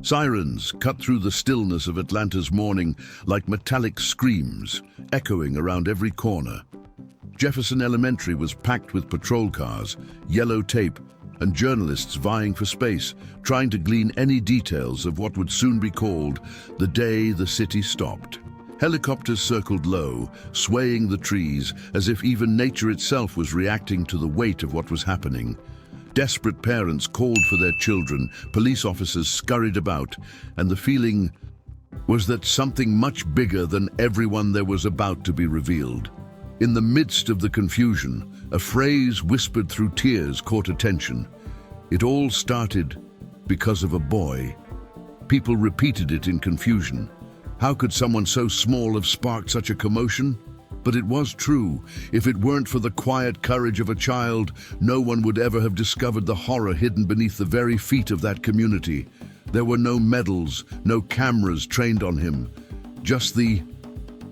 Sirens cut through the stillness of Atlanta's morning like metallic screams, echoing around every corner. Jefferson Elementary was packed with patrol cars, yellow tape, and journalists vying for space, trying to glean any details of what would soon be called the day the city stopped. Helicopters circled low, swaying the trees as if even nature itself was reacting to the weight of what was happening. Desperate parents called for their children, police officers scurried about, and the feeling was that something much bigger than everyone there was about to be revealed. In the midst of the confusion, a phrase whispered through tears caught attention. It all started because of a boy. People repeated it in confusion. How could someone so small have sparked such a commotion? But it was true. If it weren't for the quiet courage of a child, no one would ever have discovered the horror hidden beneath the very feet of that community. There were no medals, no cameras trained on him, just the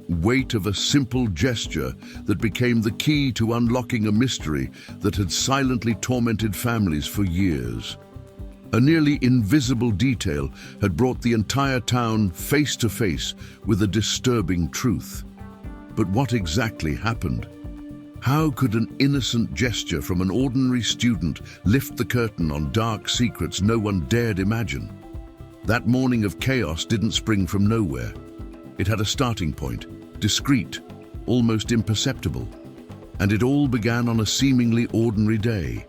weight of a simple gesture that became the key to unlocking a mystery that had silently tormented families for years. A nearly invisible detail had brought the entire town face to face with a disturbing truth. But what exactly happened? How could an innocent gesture from an ordinary student lift the curtain on dark secrets no one dared imagine? That morning of chaos didn't spring from nowhere. It had a starting point, discreet, almost imperceptible. And it all began on a seemingly ordinary day,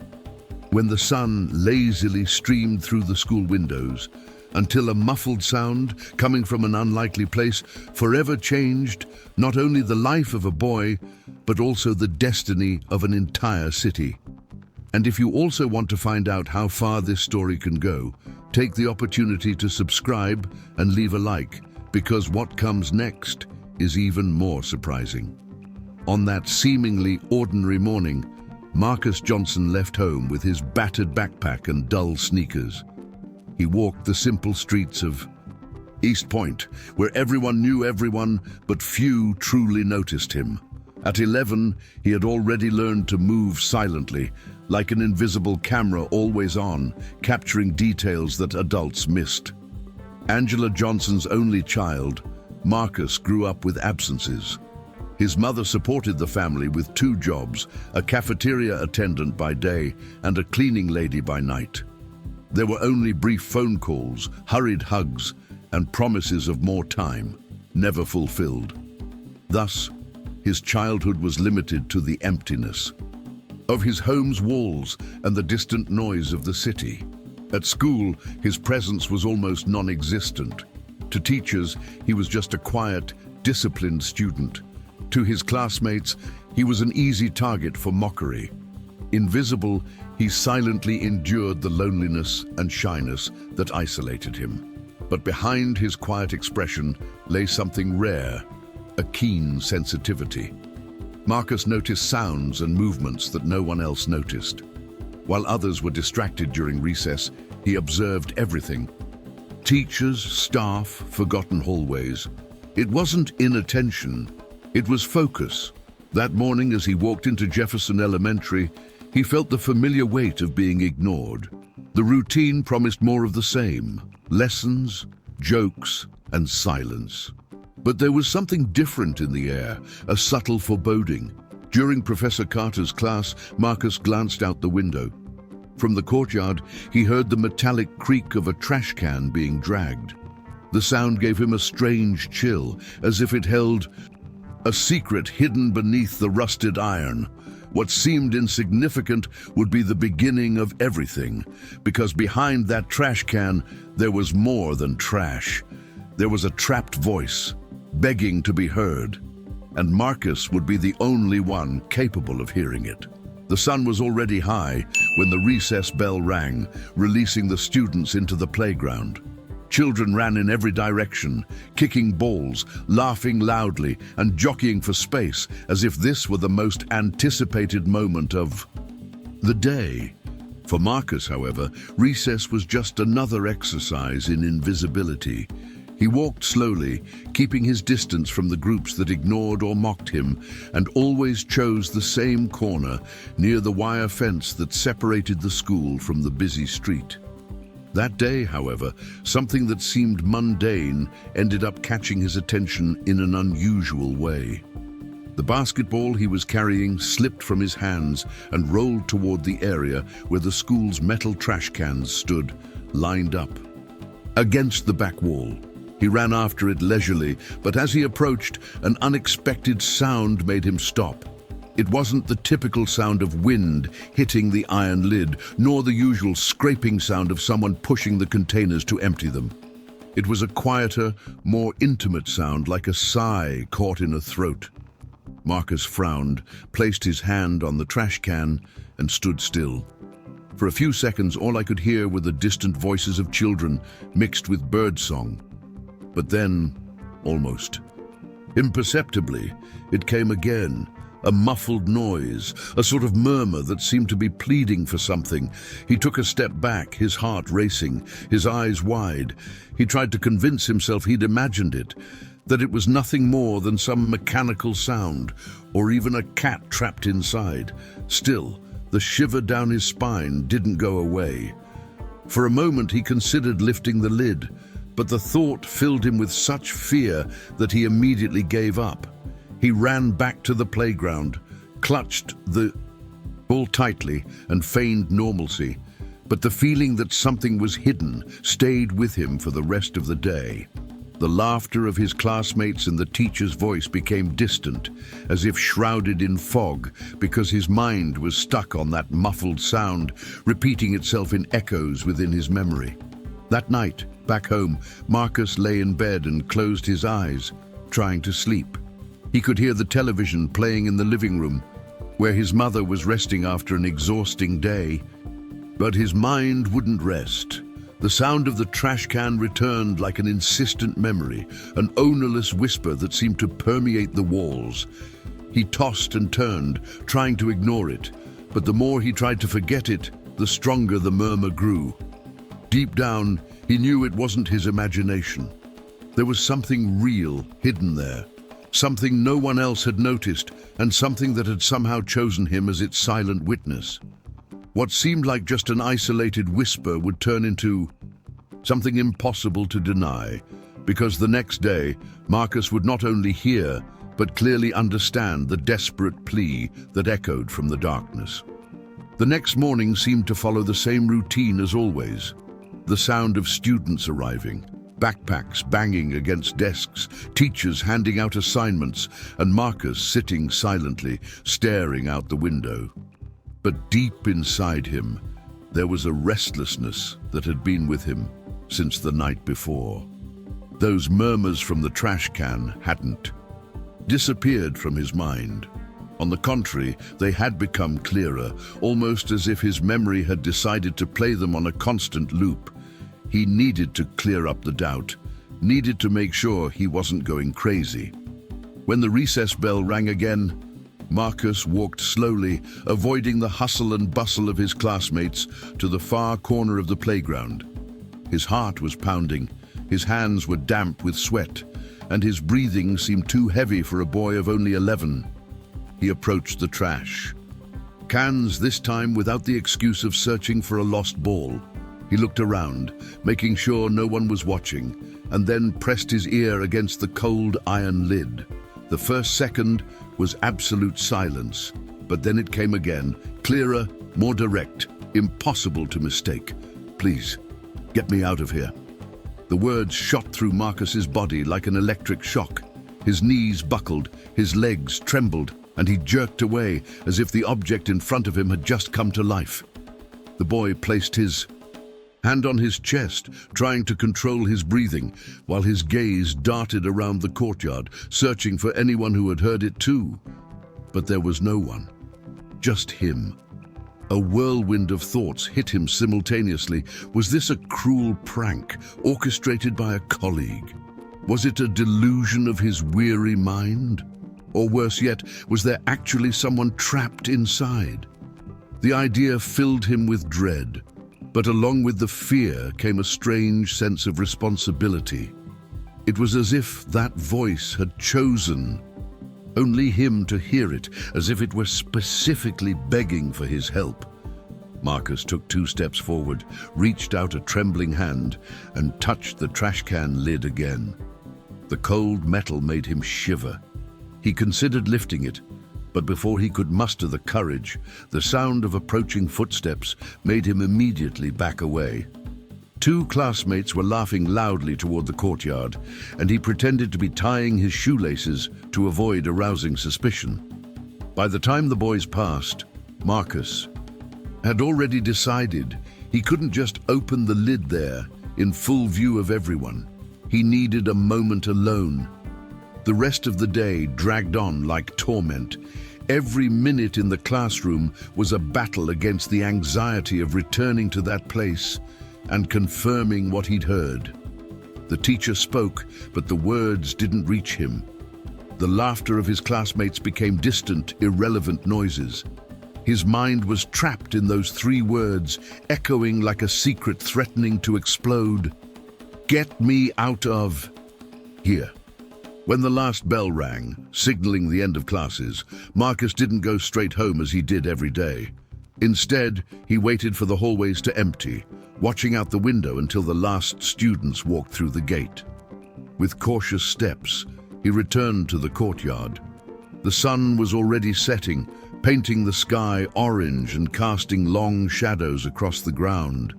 when the sun lazily streamed through the school windows, until a muffled sound, coming from an unlikely place, forever changed not only the life of a boy, but also the destiny of an entire city. And if you also want to find out how far this story can go, take the opportunity to subscribe and leave a like, because what comes next is even more surprising. On that seemingly ordinary morning, Marcus Johnson left home with his battered backpack and dull sneakers. He walked the simple streets of East Point, where everyone knew everyone, but few truly noticed him. At 11, he had already learned to move silently, like an invisible camera always on, capturing details that adults missed. Angela Johnson's only child, Marcus grew up with absences. His mother supported the family with 2 jobs, a cafeteria attendant by day and a cleaning lady by night. There were only brief phone calls, hurried hugs, and promises of more time, never fulfilled. Thus, his childhood was limited to the emptiness of his home's walls and the distant noise of the city. At school, his presence was almost non-existent. To teachers, he was just a quiet, disciplined student. To his classmates, he was an easy target for mockery. Invisible, he silently endured the loneliness and shyness that isolated him. But behind his quiet expression lay something rare, a keen sensitivity. Marcus noticed sounds and movements that no one else noticed. While others were distracted during recess, he observed everything. Teachers, staff, forgotten hallways. It wasn't inattention, it was focus. That morning, as he walked into Jefferson Elementary, he felt the familiar weight of being ignored. The routine promised more of the same: lessons, jokes, and silence. But there was something different in the air, a subtle foreboding. During Professor Carter's class, Marcus glanced out the window. From the courtyard, he heard the metallic creak of a trash can being dragged. The sound gave him a strange chill, as if it held a secret hidden beneath the rusted iron. What seemed insignificant would be the beginning of everything, because behind that trash can, there was more than trash. There was a trapped voice, begging to be heard, and Marcus would be the only one capable of hearing it. The sun was already high when the recess bell rang, releasing the students into the playground. Children ran in every direction, kicking balls, laughing loudly, and jockeying for space, as if this were the most anticipated moment of the day. For Marcus, however, recess was just another exercise in invisibility. He walked slowly, keeping his distance from the groups that ignored or mocked him, and always chose the same corner, near the wire fence that separated the school from the busy street. That day, however, something that seemed mundane ended up catching his attention in an unusual way. The basketball he was carrying slipped from his hands and rolled toward the area where the school's metal trash cans stood, lined up. Against the back wall. He ran after it leisurely, but as he approached, an unexpected sound made him stop. It wasn't the typical sound of wind hitting the iron lid, nor the usual scraping sound of someone pushing the containers to empty them. It was a quieter, more intimate sound, like a sigh caught in a throat. Marcus frowned, placed his hand on the trash can, and stood still. For a few seconds, all I could hear were the distant voices of children, mixed with birdsong. But then, almost imperceptibly, it came again. A muffled noise, a sort of murmur that seemed to be pleading for something. He took a step back, his heart racing, his eyes wide. He tried to convince himself he'd imagined it, that it was nothing more than some mechanical sound, or even a cat trapped inside. Still, the shiver down his spine didn't go away. For a moment he considered lifting the lid, but the thought filled him with such fear that he immediately gave up. He ran back to the playground, clutched the ball tightly and feigned normalcy, but the feeling that something was hidden stayed with him for the rest of the day. The laughter of his classmates and the teacher's voice became distant, as if shrouded in fog, because his mind was stuck on that muffled sound, repeating itself in echoes within his memory. That night, back home, Marcus lay in bed and closed his eyes, trying to sleep. He could hear the television playing in the living room, where his mother was resting after an exhausting day. But his mind wouldn't rest. The sound of the trash can returned like an insistent memory, an ownerless whisper that seemed to permeate the walls. He tossed and turned, trying to ignore it, but the more he tried to forget it, the stronger the murmur grew. Deep down, he knew it wasn't his imagination. There was something real hidden there. Something no one else had noticed, and something that had somehow chosen him as its silent witness. What seemed like just an isolated whisper would turn into something impossible to deny, because the next day, Marcus would not only hear, but clearly understand the desperate plea that echoed from the darkness. The next morning seemed to follow the same routine as always. The sound of students arriving, backpacks banging against desks, teachers handing out assignments, and Marcus sitting silently, staring out the window. But deep inside him, there was a restlessness that had been with him since the night before. Those murmurs from the trash can hadn't disappeared from his mind. On the contrary, they had become clearer, almost as if his memory had decided to play them on a constant loop. He needed to clear up the doubt, needed to make sure he wasn't going crazy. When the recess bell rang again, Marcus walked slowly, avoiding the hustle and bustle of his classmates, to the far corner of the playground. His heart was pounding, his hands were damp with sweat, and his breathing seemed too heavy for a boy of only 11. He approached the trash. Cans, this time without the excuse of searching for a lost ball. He looked around, making sure no one was watching, and then pressed his ear against the cold iron lid. The first second was absolute silence, but then it came again, clearer, more direct, impossible to mistake. "Please, get me out of here." The words shot through Marcus's body like an electric shock. His knees buckled, his legs trembled, and he jerked away as if the object in front of him had just come to life. The boy placed his hand on his chest, trying to control his breathing, while his gaze darted around the courtyard, searching for anyone who had heard it too. But there was no one. Just him. A whirlwind of thoughts hit him simultaneously. Was this a cruel prank, orchestrated by a colleague? Was it a delusion of his weary mind? Or worse yet, was there actually someone trapped inside? The idea filled him with dread. But along with the fear came a strange sense of responsibility. It was as if that voice had chosen only him to hear it, as if it were specifically begging for his help. Marcus took 2 steps forward, reached out a trembling hand, and touched the trash can lid again. The cold metal made him shiver. He considered lifting it, but before he could muster the courage, the sound of approaching footsteps made him immediately back away. 2 classmates were laughing loudly toward the courtyard, and he pretended to be tying his shoelaces to avoid arousing suspicion. By the time the boys passed, Marcus had already decided he couldn't just open the lid there in full view of everyone. He needed a moment alone. The rest of the day dragged on like torment. Every minute in the classroom was a battle against the anxiety of returning to that place and confirming what he'd heard. The teacher spoke, but the words didn't reach him. The laughter of his classmates became distant, irrelevant noises. His mind was trapped in those 3 words, echoing like a secret threatening to explode. Get me out of here. When the last bell rang, signaling the end of classes, Marcus didn't go straight home as he did every day. Instead, he waited for the hallways to empty, watching out the window until the last students walked through the gate. With cautious steps, he returned to the courtyard. The sun was already setting, painting the sky orange and casting long shadows across the ground.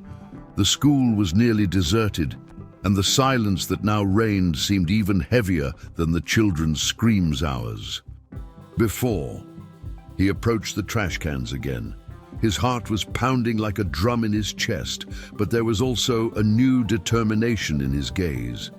The school was nearly deserted, and the silence that now reigned seemed even heavier than the children's screams hours. Before, he approached the trash cans again. His heart was pounding like a drum in his chest, but there was also a new determination in his gaze.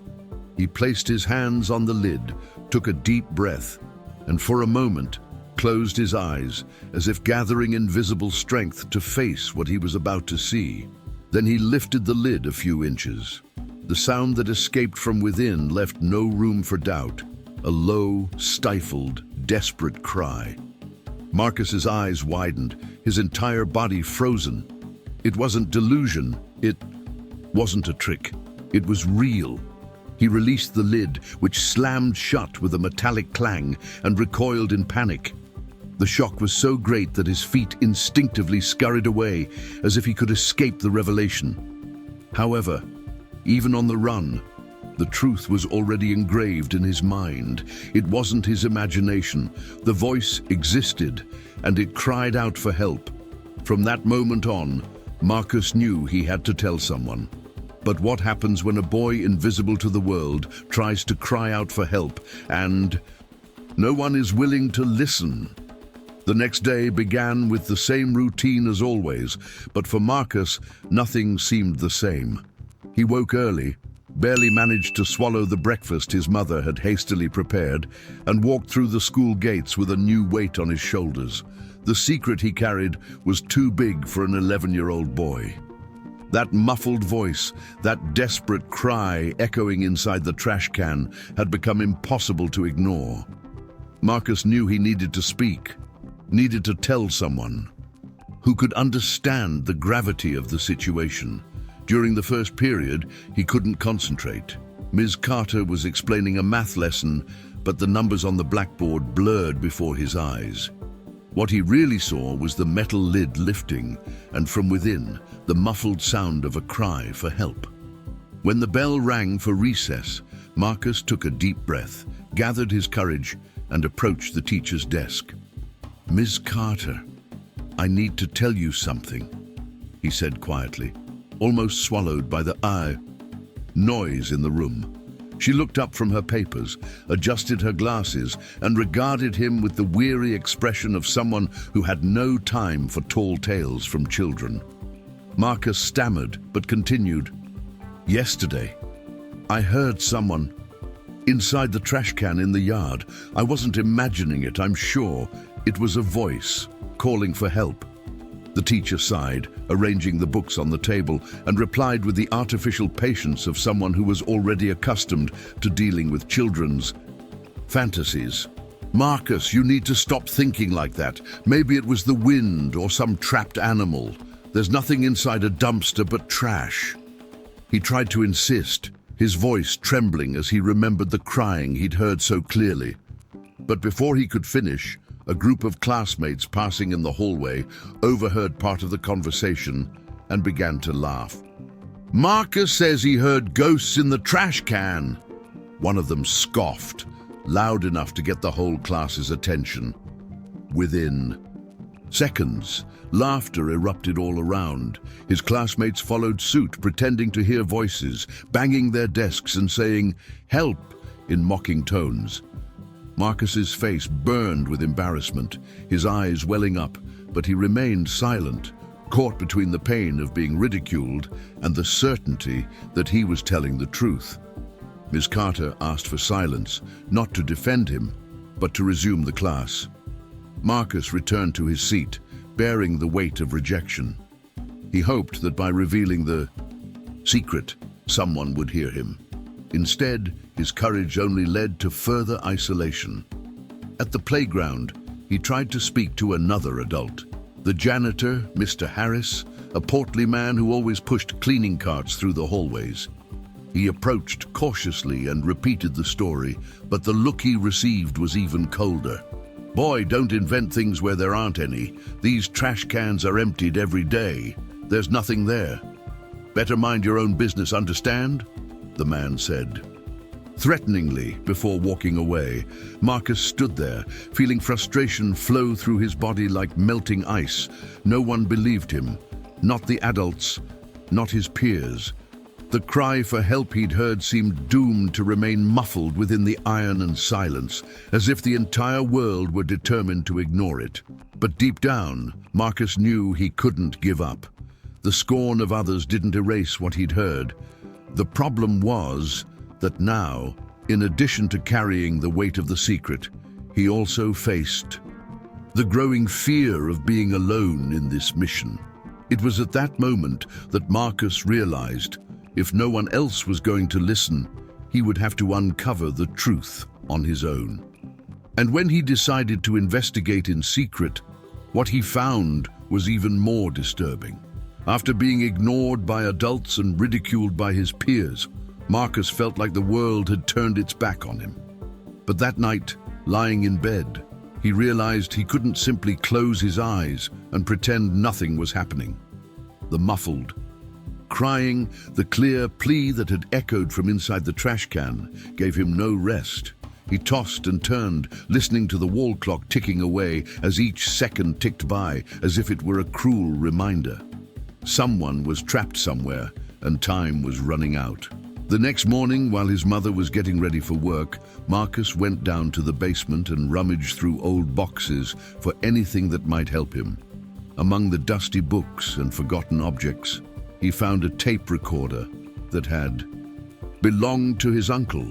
He placed his hands on the lid, took a deep breath, and for a moment closed his eyes, as if gathering invisible strength to face what he was about to see. Then he lifted the lid a few inches. The sound that escaped from within left no room for doubt, a low, stifled, desperate cry. Marcus's eyes widened, his entire body frozen. It wasn't delusion, it wasn't a trick, it was real. He released the lid, which slammed shut with a metallic clang, and recoiled in panic. The shock was so great that his feet instinctively scurried away, as if he could escape the revelation. However, even on the run, the truth was already engraved in his mind. It wasn't his imagination. The voice existed, and it cried out for help. From that moment on, Marcus knew he had to tell someone. But what happens when a boy invisible to the world tries to cry out for help, and no one is willing to listen? The next day began with the same routine as always, but for Marcus, nothing seemed the same. He woke early, barely managed to swallow the breakfast his mother had hastily prepared, and walked through the school gates with a new weight on his shoulders. The secret he carried was too big for an 11-year-old boy. That muffled voice, that desperate cry echoing inside the trash can, had become impossible to ignore. Marcus knew he needed to speak, needed to tell someone who could understand the gravity of the situation. During the first period, he couldn't concentrate. Ms. Carter was explaining a math lesson, but the numbers on the blackboard blurred before his eyes. What he really saw was the metal lid lifting, and from within, the muffled sound of a cry for help. When the bell rang for recess, Marcus took a deep breath, gathered his courage, and approached the teacher's desk. "Ms. Carter, I need to tell you something," he said quietly, almost swallowed by the noise in the room. She looked up from her papers, adjusted her glasses, and regarded him with the weary expression of someone who had no time for tall tales from children. Marcus stammered, but continued. "Yesterday, I heard someone inside the trash can in the yard. I wasn't imagining it, I'm sure. It was a voice calling for help." The teacher sighed, arranging the books on the table, and replied with the artificial patience of someone who was already accustomed to dealing with children's fantasies. "Marcus, you need to stop thinking like that. Maybe it was the wind or some trapped animal. There's nothing inside a dumpster but trash." He tried to insist, his voice trembling as he remembered the crying he'd heard so clearly. But before he could finish, a group of classmates passing in the hallway overheard part of the conversation and began to laugh. "Marcus says he heard ghosts in the trash can." One of them scoffed, loud enough to get the whole class's attention. Within seconds, laughter erupted all around. His classmates followed suit, pretending to hear voices, banging their desks and saying, "Help," in mocking tones. Marcus's face burned with embarrassment, his eyes welling up, but he remained silent, caught between the pain of being ridiculed and the certainty that he was telling the truth. Ms. Carter asked for silence, not to defend him, but to resume the class. Marcus returned to his seat, bearing the weight of rejection. He hoped that by revealing the secret, someone would hear him. Instead, his courage only led to further isolation. At the playground, he tried to speak to another adult. The janitor, Mr. Harris, a portly man who always pushed cleaning carts through the hallways. He approached cautiously and repeated the story, but the look he received was even colder. "Boy, don't invent things where there aren't any. These trash cans are emptied every day. There's nothing there. Better mind your own business, understand?" the man said. Threateningly, before walking away, Marcus stood there, feeling frustration flow through his body like melting ice. No one believed him. Not the adults, not his peers. The cry for help he'd heard seemed doomed to remain muffled within the iron and silence, as if the entire world were determined to ignore it. But deep down, Marcus knew he couldn't give up. The scorn of others didn't erase what he'd heard. The problem was that now, in addition to carrying the weight of the secret, he also faced the growing fear of being alone in this mission. It was at that moment that Marcus realized, if no one else was going to listen, he would have to uncover the truth on his own. And when he decided to investigate in secret, what he found was even more disturbing. After being ignored by adults and ridiculed by his peers, Marcus felt like the world had turned its back on him. But that night, lying in bed, he realized he couldn't simply close his eyes and pretend nothing was happening. The muffled crying, the clear plea that had echoed from inside the trash can, gave him no rest. He tossed and turned, listening to the wall clock ticking away as each second ticked by, as if it were a cruel reminder. Someone was trapped somewhere, and time was running out. The next morning, while his mother was getting ready for work, Marcus went down to the basement and rummaged through old boxes for anything that might help him. Among the dusty books and forgotten objects, he found a tape recorder that had belonged to his uncle.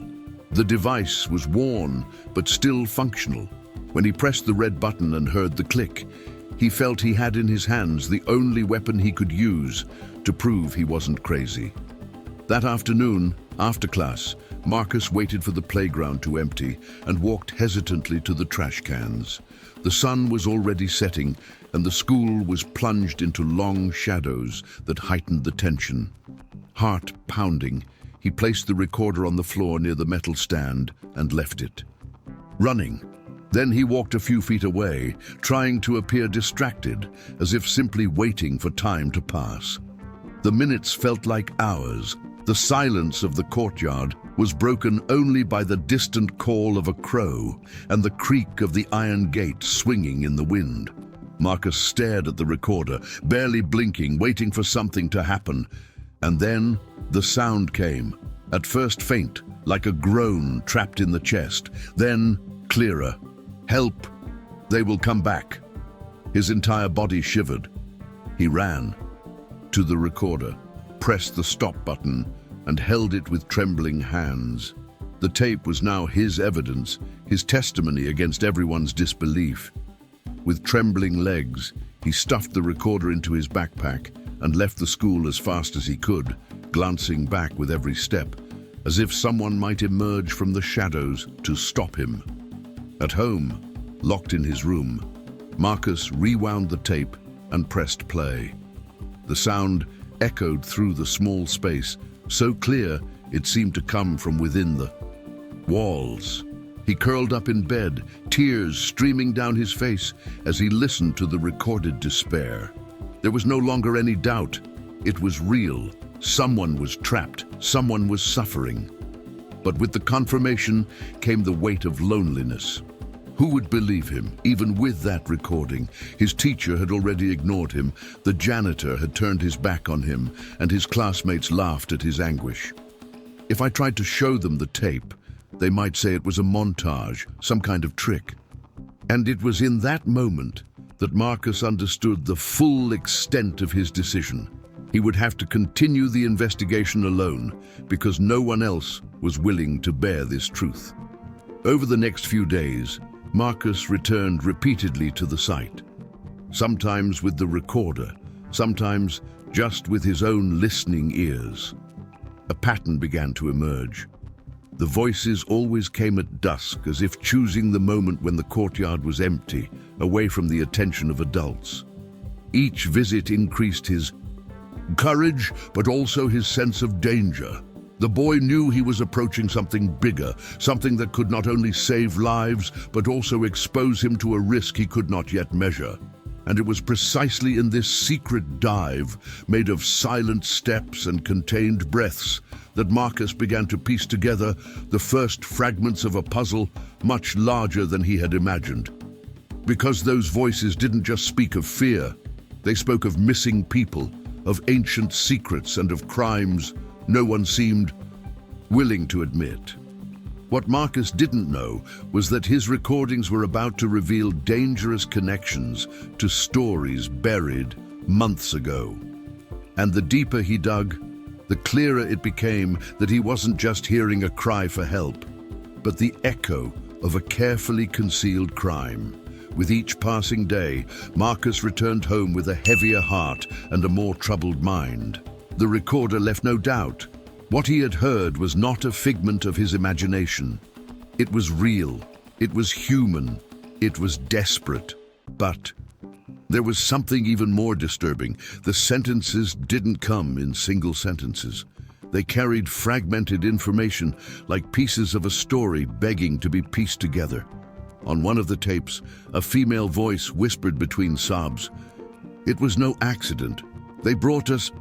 The device was worn, but still functional. When he pressed the red button and heard the click, he felt he had in his hands the only weapon he could use to prove he wasn't crazy. That afternoon, after class, Marcus waited for the playground to empty and walked hesitantly to the trash cans. The sun was already setting, and the school was plunged into long shadows that heightened the tension. Heart pounding, he placed the recorder on the floor near the metal stand and left it. Running. Then he walked a few feet away, trying to appear distracted, as if simply waiting for time to pass. The minutes felt like hours. The silence of the courtyard was broken only by the distant call of a crow and the creak of the iron gate swinging in the wind. Marcus stared at the recorder, barely blinking, waiting for something to happen. And then the sound came, at first faint, like a groan trapped in the chest, then clearer. "Help! They will come back." His entire body shivered. He ran to the recorder, pressed the stop button, and held it with trembling hands. The tape was now his evidence, his testimony against everyone's disbelief. With trembling legs, he stuffed the recorder into his backpack and left the school as fast as he could, glancing back with every step, as if someone might emerge from the shadows to stop him. At home, locked in his room, Marcus rewound the tape and pressed play. The sound echoed through the small space, so clear it seemed to come from within the walls. He curled up in bed, tears streaming down his face as he listened to the recorded despair. There was no longer any doubt. It was real. Someone was trapped. Someone was suffering. But with the confirmation came the weight of loneliness. Who would believe him, even with that recording? His teacher had already ignored him, the janitor had turned his back on him, and his classmates laughed at his anguish. If I tried to show them the tape, they might say it was a montage, some kind of trick. And it was in that moment that Marcus understood the full extent of his decision. He would have to continue the investigation alone because no one else was willing to bear this truth. Over the next few days, Marcus returned repeatedly to the site, sometimes with the recorder, sometimes just with his own listening ears. A pattern began to emerge. The voices always came at dusk, as if choosing the moment when the courtyard was empty, away from the attention of adults. Each visit increased his courage, but also his sense of danger. The boy knew he was approaching something bigger, something that could not only save lives, but also expose him to a risk he could not yet measure. And it was precisely in this secret dive, made of silent steps and contained breaths, that Marcus began to piece together the first fragments of a puzzle much larger than he had imagined. Because those voices didn't just speak of fear, they spoke of missing people, of ancient secrets and of crimes no one seemed willing to admit. What Marcus didn't know was that his recordings were about to reveal dangerous connections to stories buried months ago. And the deeper he dug, the clearer it became that he wasn't just hearing a cry for help, but the echo of a carefully concealed crime. With each passing day, Marcus returned home with a heavier heart and a more troubled mind. The recorder left no doubt. What he had heard was not a figment of his imagination. It was real, it was human, it was desperate. But there was something even more disturbing. The sentences didn't come in single sentences. They carried fragmented information, like pieces of a story begging to be pieced together. On one of the tapes, a female voice whispered between sobs, "It was no accident. They brought us."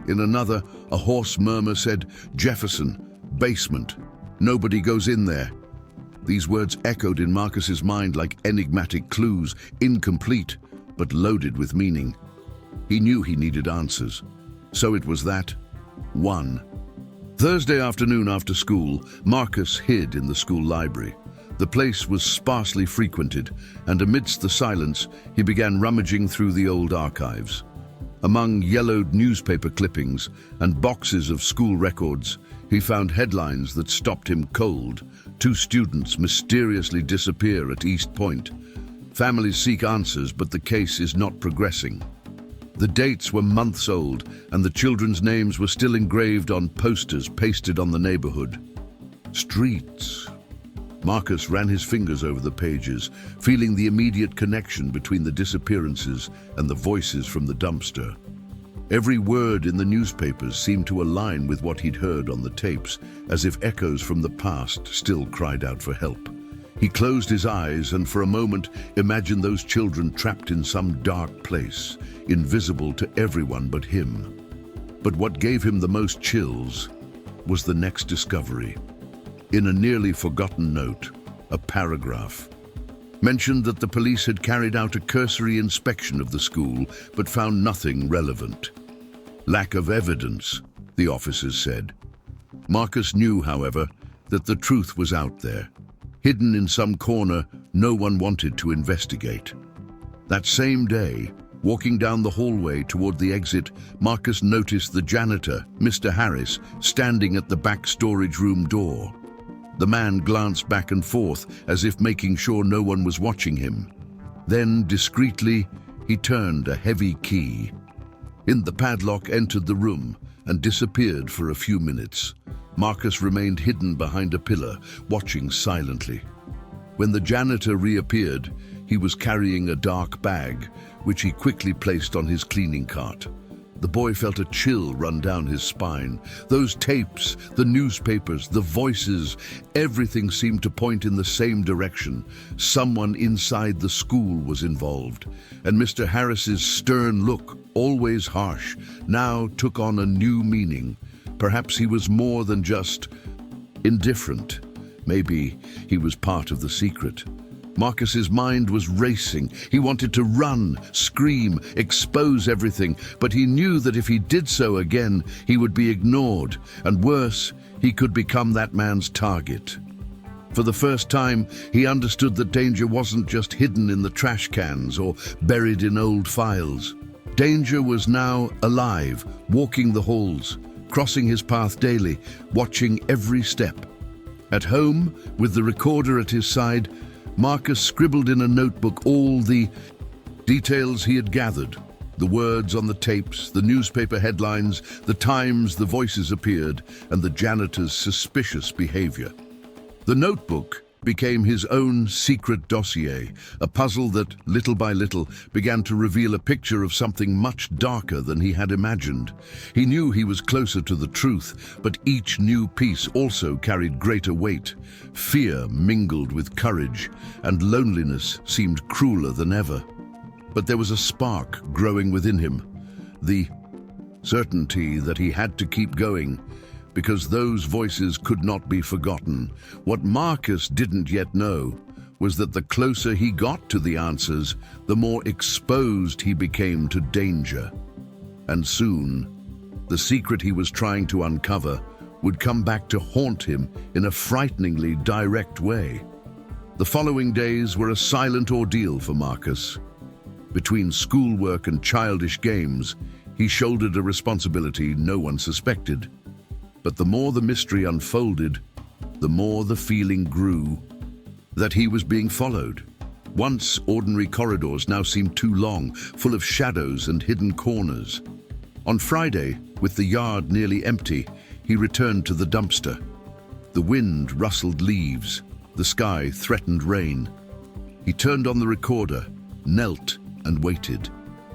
In another, a hoarse murmur said, "Jefferson, basement. Nobody goes in there." These words echoed in Marcus's mind like enigmatic clues, incomplete, but loaded with meaning. He knew he needed answers. So it was that 1. Thursday afternoon after school, Marcus hid in the school library. The place was sparsely frequented, and amidst the silence, he began rummaging through the old archives. Among yellowed newspaper clippings and boxes of school records, he found headlines that stopped him cold. 2 students mysteriously disappear at East Point. Families seek answers, but the case is not progressing. The dates were months old, and the children's names were still engraved on posters pasted on the neighborhood. Streets. Marcus ran his fingers over the pages, feeling the immediate connection between the disappearances and the voices from the dumpster. Every word in the newspapers seemed to align with what he'd heard on the tapes, as if echoes from the past still cried out for help. He closed his eyes and for a moment imagined those children trapped in some dark place, invisible to everyone but him. But what gave him the most chills was the next discovery. In a nearly forgotten note, a paragraph mentioned that the police had carried out a cursory inspection of the school but found nothing relevant. Lack of evidence, the officers said. Marcus knew, however, that the truth was out there. Hidden in some corner, no one wanted to investigate. That same day, walking down the hallway toward the exit, Marcus noticed the janitor, Mr. Harris, standing at the back storage room door. The man glanced back and forth, as if making sure no one was watching him. Then, discreetly, he turned a heavy key. The padlock entered the room and disappeared for a few minutes. Marcus remained hidden behind a pillar, watching silently. When the janitor reappeared, he was carrying a dark bag, which he quickly placed on his cleaning cart. The boy felt a chill run down his spine. Those tapes, the newspapers, the voices, everything seemed to point in the same direction. Someone inside the school was involved, and Mr. Harris's stern look, always harsh, now took on a new meaning. Perhaps he was more than just indifferent. Maybe he was part of the secret. Marcus's mind was racing. He wanted to run, scream, expose everything, but he knew that if he did so again, he would be ignored, and worse, he could become that man's target. For the first time, he understood that danger wasn't just hidden in the trash cans or buried in old files. Danger was now alive, walking the halls, crossing his path daily, watching every step. At home, with the recorder at his side, Marcus scribbled in a notebook all the details he had gathered. The words on the tapes, the newspaper headlines, the times the voices appeared, and the janitor's suspicious behavior. The notebook became his own secret dossier, a puzzle that, little by little, began to reveal a picture of something much darker than he had imagined. He knew he was closer to the truth, but each new piece also carried greater weight. Fear mingled with courage, and loneliness seemed crueler than ever. But there was a spark growing within him, the certainty that he had to keep going, because those voices could not be forgotten. What Marcus didn't yet know was that the closer he got to the answers, the more exposed he became to danger. And soon, the secret he was trying to uncover would come back to haunt him in a frighteningly direct way. The following days were a silent ordeal for Marcus. Between schoolwork and childish games, he shouldered a responsibility no one suspected. But the more the mystery unfolded, the more the feeling grew that he was being followed. Once ordinary corridors now seemed too long, full of shadows and hidden corners. On Friday, with the yard nearly empty, he returned to the dumpster. The wind rustled leaves, the sky threatened rain. He turned on the recorder, knelt, and waited.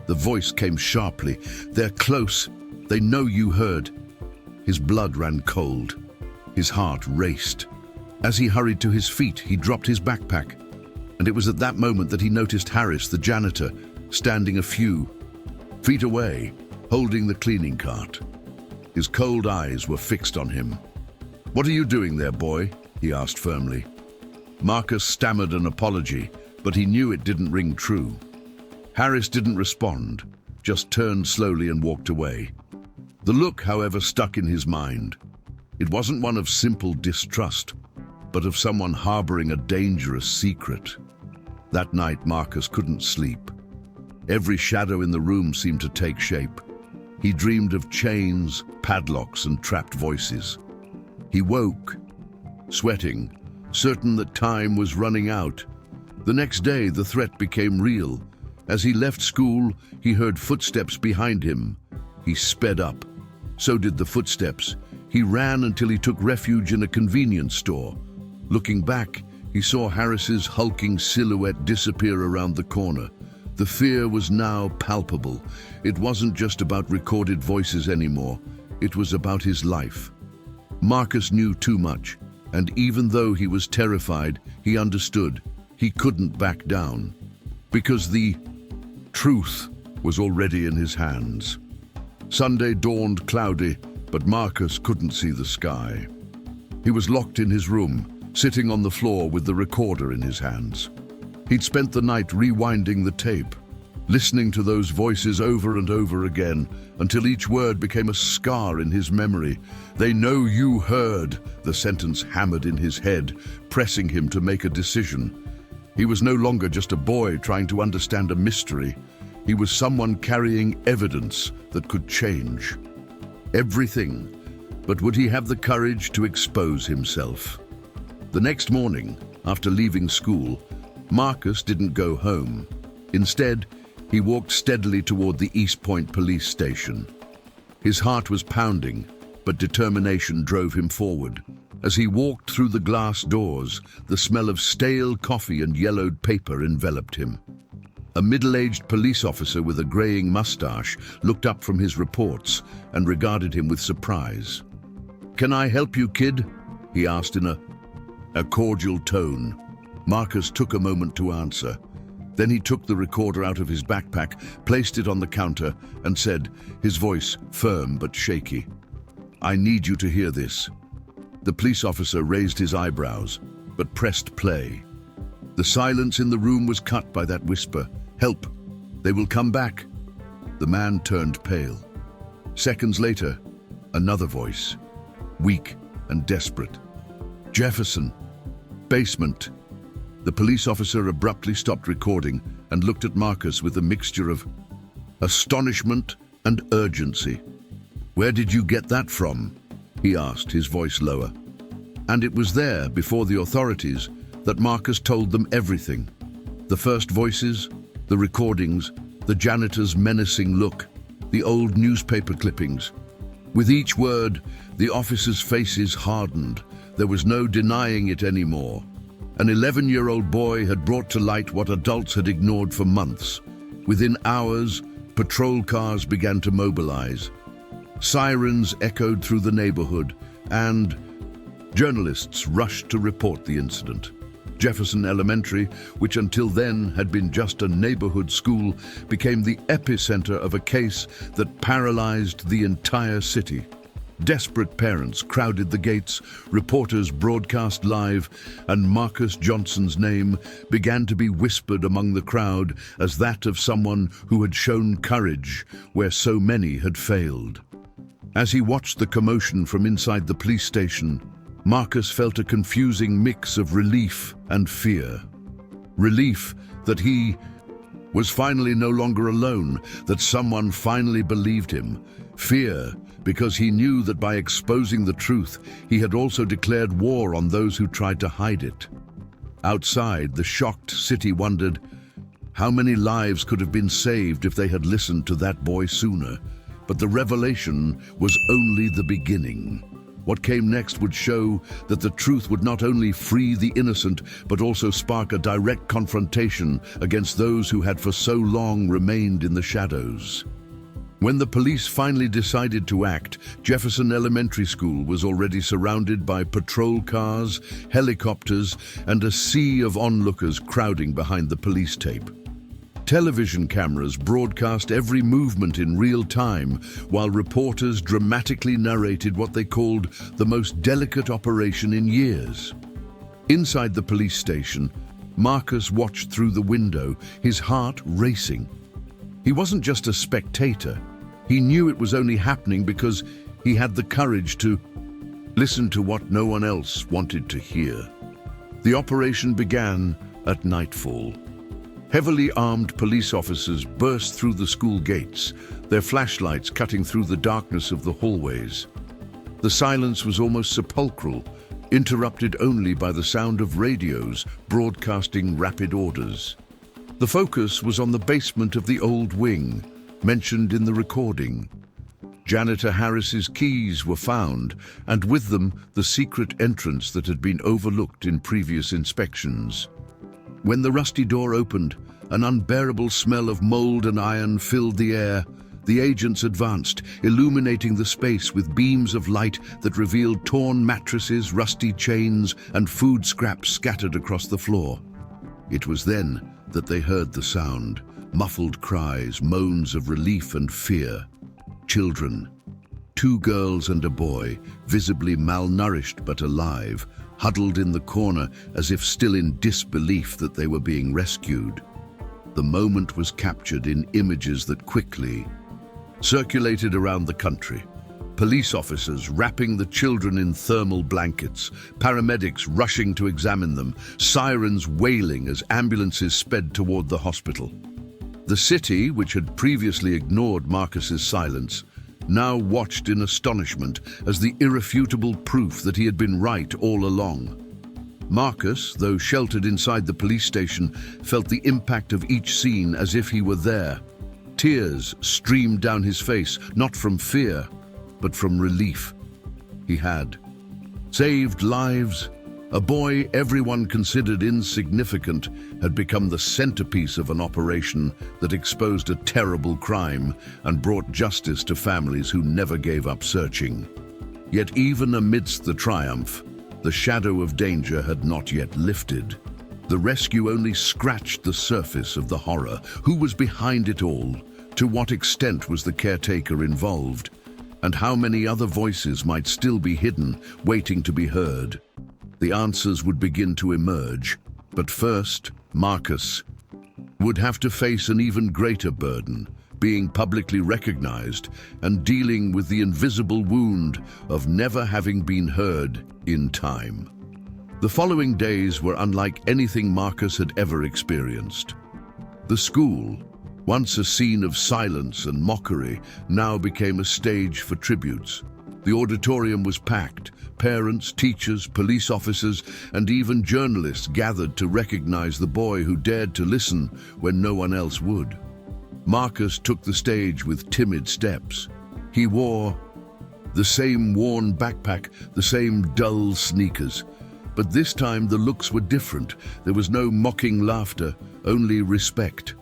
The voice came sharply. "They're close. They know you heard." His blood ran cold. His heart raced. As he hurried to his feet, he dropped his backpack. And it was at that moment that he noticed Harris, the janitor, standing a few feet away, holding the cleaning cart. His cold eyes were fixed on him. "What are you doing there, boy?" he asked firmly. Marcus stammered an apology, but he knew it didn't ring true. Harris didn't respond, just turned slowly and walked away. The look, however, stuck in his mind. It wasn't one of simple distrust, but of someone harboring a dangerous secret. That night, Marcus couldn't sleep. Every shadow in the room seemed to take shape. He dreamed of chains, padlocks, and trapped voices. He woke, sweating, certain that time was running out. The next day, the threat became real. As he left school, he heard footsteps behind him. He sped up. So did the footsteps. He ran until he took refuge in a convenience store. Looking back, he saw Harris's hulking silhouette disappear around the corner. The fear was now palpable. It wasn't just about recorded voices anymore. It was about his life. Marcus knew too much, and even though he was terrified, he understood. He couldn't back down, because the truth was already in his hands. Sunday dawned cloudy, but Marcus couldn't see the sky. He was locked in his room, sitting on the floor with the recorder in his hands. He'd spent the night rewinding the tape, listening to those voices over and over again, until each word became a scar in his memory. "They know you heard," the sentence hammered in his head, pressing him to make a decision. He was no longer just a boy trying to understand a mystery. He was someone carrying evidence that could change everything. But would he have the courage to expose himself? The next morning, after leaving school, Marcus didn't go home. Instead, he walked steadily toward the East Point police station. His heart was pounding, but determination drove him forward. As he walked through the glass doors, the smell of stale coffee and yellowed paper enveloped him. A middle-aged police officer with a graying mustache looked up from his reports and regarded him with surprise. "Can I help you, kid?" he asked in a cordial tone. Marcus took a moment to answer. Then he took the recorder out of his backpack, placed it on the counter, and said, his voice firm but shaky, "I need you to hear this." The police officer raised his eyebrows, but pressed play. The silence in the room was cut by that whisper, "Help! They will come back!" The man turned pale. Seconds later, another voice, weak and desperate. "Jefferson! Basement!" The police officer abruptly stopped recording and looked at Marcus with a mixture of astonishment and urgency. "Where did you get that from?" he asked, his voice lower. And it was there, before the authorities, that Marcus told them everything. The first voices, the recordings, the janitor's menacing look, the old newspaper clippings. With each word, the officers' faces hardened. There was no denying it anymore. An 11-year-old boy had brought to light what adults had ignored for months. Within hours, patrol cars began to mobilize. Sirens echoed through the neighborhood, and journalists rushed to report the incident. Jefferson Elementary, which until then had been just a neighborhood school, became the epicenter of a case that paralyzed the entire city. Desperate parents crowded the gates, reporters broadcast live, and Marcus Johnson's name began to be whispered among the crowd as that of someone who had shown courage where so many had failed. As he watched the commotion from inside the police station, Marcus felt a confusing mix of relief and fear. Relief that he was finally no longer alone, that someone finally believed him. Fear because he knew that by exposing the truth, he had also declared war on those who tried to hide it. Outside, the shocked city wondered how many lives could have been saved if they had listened to that boy sooner. But the revelation was only the beginning. What came next would show that the truth would not only free the innocent, but also spark a direct confrontation against those who had for so long remained in the shadows. When the police finally decided to act, Jefferson Elementary School was already surrounded by patrol cars, helicopters, and a sea of onlookers crowding behind the police tape. Television cameras broadcast every movement in real time, while reporters dramatically narrated what they called the most delicate operation in years. Inside the police station, Marcus watched through the window, his heart racing. He wasn't just a spectator. He knew it was only happening because he had the courage to listen to what no one else wanted to hear. The operation began at nightfall. Heavily armed police officers burst through the school gates, their flashlights cutting through the darkness of the hallways. The silence was almost sepulchral, interrupted only by the sound of radios broadcasting rapid orders. The focus was on the basement of the old wing, mentioned in the recording. Janitor Harris's keys were found, and with them the secret entrance that had been overlooked in previous inspections. When the rusty door opened, an unbearable smell of mold and iron filled the air. The agents advanced, illuminating the space with beams of light that revealed torn mattresses, rusty chains, and food scraps scattered across the floor. It was then that they heard the sound, muffled cries, moans of relief and fear. Children, 2 girls and a boy, visibly malnourished but alive, huddled in the corner as if still in disbelief that they were being rescued. The moment was captured in images that quickly circulated around the country. Police officers wrapping the children in thermal blankets, paramedics rushing to examine them, sirens wailing as ambulances sped toward the hospital. The city, which had previously ignored Marcus's silence, now watched in astonishment as the irrefutable proof that he had been right all along. Marcus, though sheltered inside the police station, felt the impact of each scene as if he were there. Tears streamed down his face, not from fear, but from relief. He had saved lives A boy everyone considered insignificant had become the centerpiece of an operation that exposed a terrible crime and brought justice to families who never gave up searching. Yet even amidst the triumph, the shadow of danger had not yet lifted. The rescue only scratched the surface of the horror. Who was behind it all? To what extent was the caretaker involved? And how many other voices might still be hidden, waiting to be heard? The answers would begin to emerge, but first, Marcus would have to face an even greater burden, being publicly recognized and dealing with the invisible wound of never having been heard in time. The following days were unlike anything Marcus had ever experienced. The school, once a scene of silence and mockery, now became a stage for tributes. The auditorium was packed. Parents, teachers, police officers, and even journalists gathered to recognize the boy who dared to listen when no one else would. Marcus took the stage with timid steps. He wore the same worn backpack, the same dull sneakers. But this time the looks were different. There was no mocking laughter, only respect.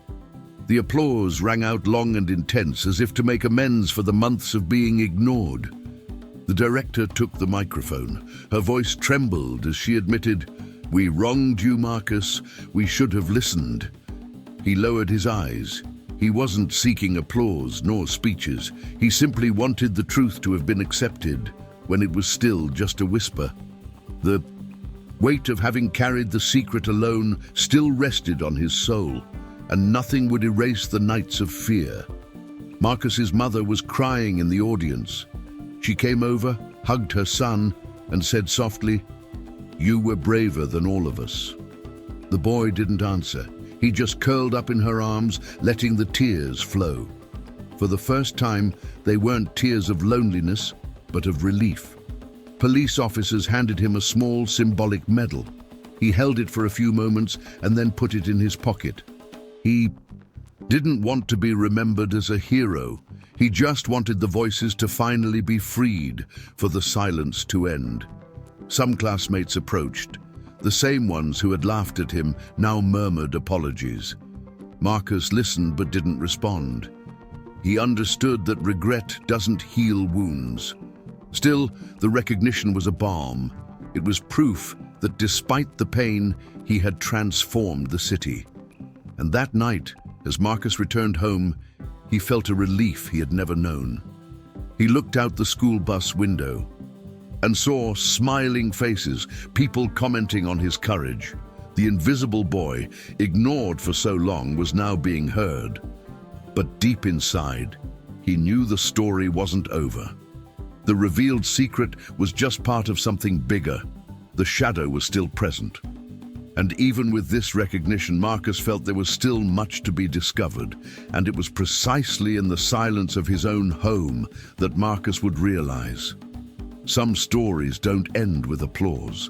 The applause rang out long and intense, as if to make amends for the months of being ignored. The director took the microphone. Her voice trembled as she admitted, "We wronged you, Marcus. We should have listened." He lowered his eyes. He wasn't seeking applause nor speeches. He simply wanted the truth to have been accepted when it was still just a whisper. The weight of having carried the secret alone still rested on his soul, and nothing would erase the nights of fear. Marcus's mother was crying in the audience. She came over, hugged her son, and said softly, "You were braver than all of us." The boy didn't answer. He just curled up in her arms, letting the tears flow. For the first time, they weren't tears of loneliness, but of relief. Police officers handed him a small symbolic medal. He held it for a few moments and then put it in his pocket. He didn't want to be remembered as a hero. He just wanted the voices to finally be freed, for the silence to end. Some classmates approached. The same ones who had laughed at him now murmured apologies. Marcus listened but didn't respond. He understood that regret doesn't heal wounds. Still, the recognition was a balm. It was proof that despite the pain, he had transformed the city. And that night, as Marcus returned home, he felt a relief he had never known. He looked out the school bus window and saw smiling faces, people commenting on his courage. The invisible boy, ignored for so long, was now being heard. But deep inside, he knew the story wasn't over. The revealed secret was just part of something bigger. The shadow was still present. And even with this recognition, Marcus felt there was still much to be discovered, and it was precisely in the silence of his own home that Marcus would realize. Some stories don't end with applause.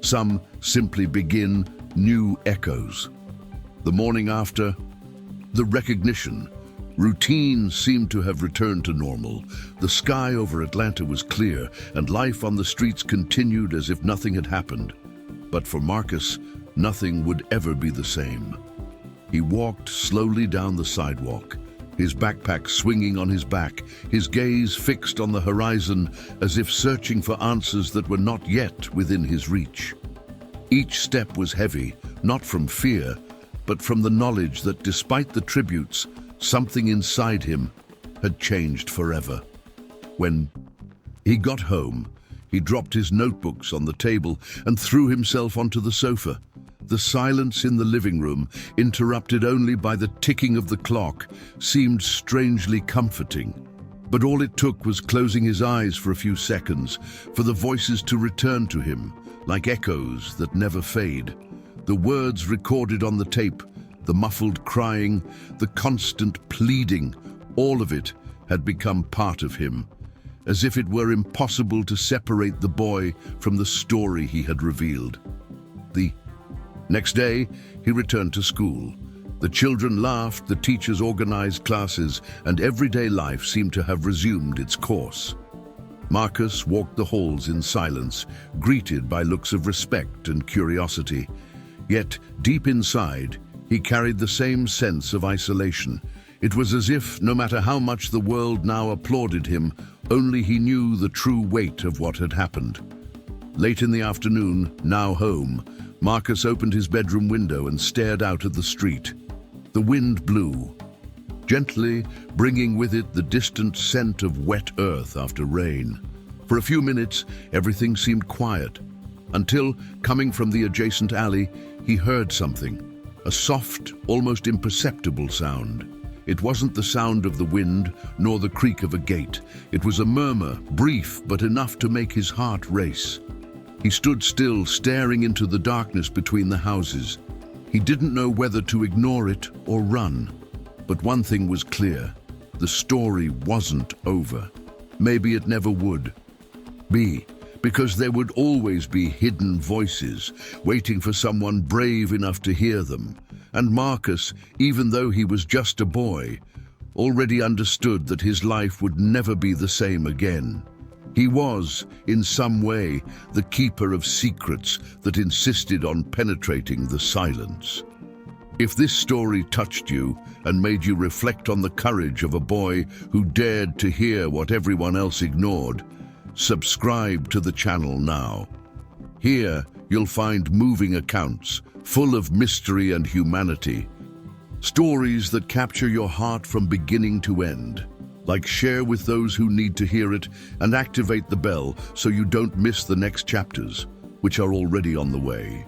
Some simply begin new echoes. The morning after, the recognition, routine seemed to have returned to normal. The sky over Atlanta was clear, and life on the streets continued as if nothing had happened. But for Marcus, nothing would ever be the same. He walked slowly down the sidewalk, his backpack swinging on his back, his gaze fixed on the horizon as if searching for answers that were not yet within his reach. Each step was heavy, not from fear, but from the knowledge that despite the tributes, something inside him had changed forever. When he got home, he dropped his notebooks on the table and threw himself onto the sofa. The silence in the living room, interrupted only by the ticking of the clock, seemed strangely comforting. But all it took was closing his eyes for a few seconds, for the voices to return to him, like echoes that never fade. The words recorded on the tape, the muffled crying, the constant pleading, all of it had become part of him, as if it were impossible to separate the boy from the story he had revealed. The next day, he returned to school. The children laughed, the teachers organized classes, and everyday life seemed to have resumed its course. Marcus walked the halls in silence, greeted by looks of respect and curiosity. Yet, deep inside, he carried the same sense of isolation. It was as if, no matter how much the world now applauded him, only he knew the true weight of what had happened. Late in the afternoon, now home, Marcus opened his bedroom window and stared out at the street. The wind blew, gently bringing with it the distant scent of wet earth after rain. For a few minutes, everything seemed quiet, until, coming from the adjacent alley, he heard something, a soft, almost imperceptible sound. It wasn't the sound of the wind, nor the creak of a gate. It was a murmur, brief but enough to make his heart race. He stood still, staring into the darkness between the houses. He didn't know whether to ignore it or run. But one thing was clear: the story wasn't over. Maybe it never would be, because there would always be hidden voices waiting for someone brave enough to hear them. And Marcus, even though he was just a boy, already understood that his life would never be the same again. He was, in some way, the keeper of secrets that insisted on penetrating the silence. If this story touched you and made you reflect on the courage of a boy who dared to hear what everyone else ignored, subscribe to the channel now. Here, you'll find moving accounts, full of mystery and humanity. Stories that capture your heart from beginning to end. Share with those who need to hear it and activate the bell so you don't miss the next chapters, which are already on the way.